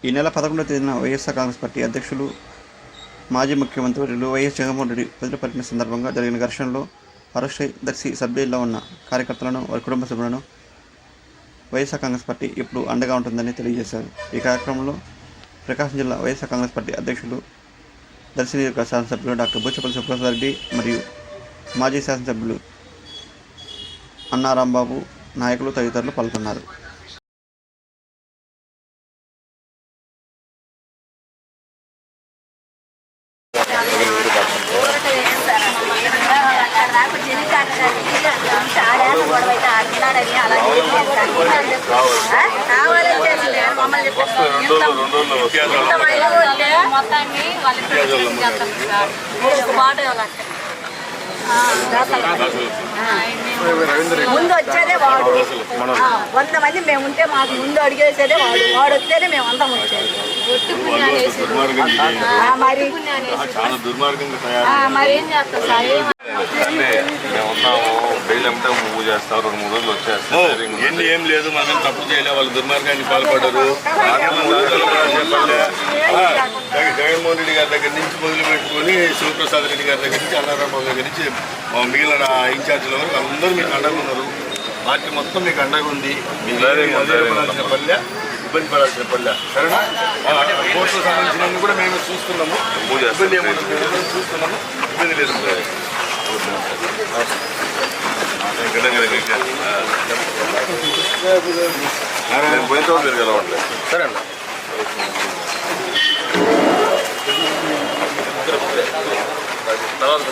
ఈ నెల 11వ తేదీన వైఎస్ఆర్ కాంగ్రెస్ పార్టీ అధ్యక్షులు మాజీ ముఖ్యమంత్రి వర్యులు వైఎస్ జగన్మోహన్ రెడ్డి ప్రజల పర్యటన సందర్భంగా జరిగిన ఘర్షణలో అరెస్టై దర్శి సబ్ జైల్లో ఉన్న కార్యకర్తలను వారి కుటుంబ సభ్యులను వైఎస్ఆర్ కాంగ్రెస్ పార్టీ ఇప్పుడు అండగా ఉంటుందని తెలియజేశారు. ఈ కార్యక్రమంలో ప్రకాశం జిల్లా వైఎస్ఆర్ కాంగ్రెస్ పార్టీ అధ్యక్షులు దర్శి నియోజక శాసనసభ్యులు డాక్టర్ బూచపల్లి సుప్రసాద్ రెడ్డి మరియు మాజీ శాసనసభ్యులు అన్నారాంబాబు నాయకులు తదితరులు పాల్గొన్నారు. ముందు వచ్చేదే వాడు, 100 మంది మేము ఉంటే మాకు ముందు అడిగేసేదే వాడు, వాడు వస్తేనే మేము అంతా వచ్చేది. మరి ఏం చేస్తాం సార్, మూవ్ చేస్తాం, 2-3 రోజులు వచ్చేస్తాం. ఏం లేదు, మనం తప్పు చేయలే, వాళ్ళు దుర్మార్గాన్ని పాల్పడరు. జగన్మోహన్ రెడ్డి గారి దగ్గర నుంచి మొదలు పెట్టుకుని శివప్రసాద్ రెడ్డి గారి దగ్గర నుంచి అన్నారాంబాబు దగ్గర నుంచి మిగిలిన ఇన్ఛార్జీల వరకు అందరూ మీకు అండగా ఉన్నారు. పార్టీ మొత్తం మీకు అండగా ఉంది. మీకు పడాల్సిన పల్లె, ఇబ్బంది పడాల్సిన పల్లె, సరేనా? కోర్టుకు సంబంధించినవి కూడా మేము చూస్తున్నాము. ఇబ్బంది ఏమవుతుంది చూస్తున్నాము, ఇబ్బంది లేదు. పోయిన మీరు కలవట్లేదు, సరే అన్న. తర్వాత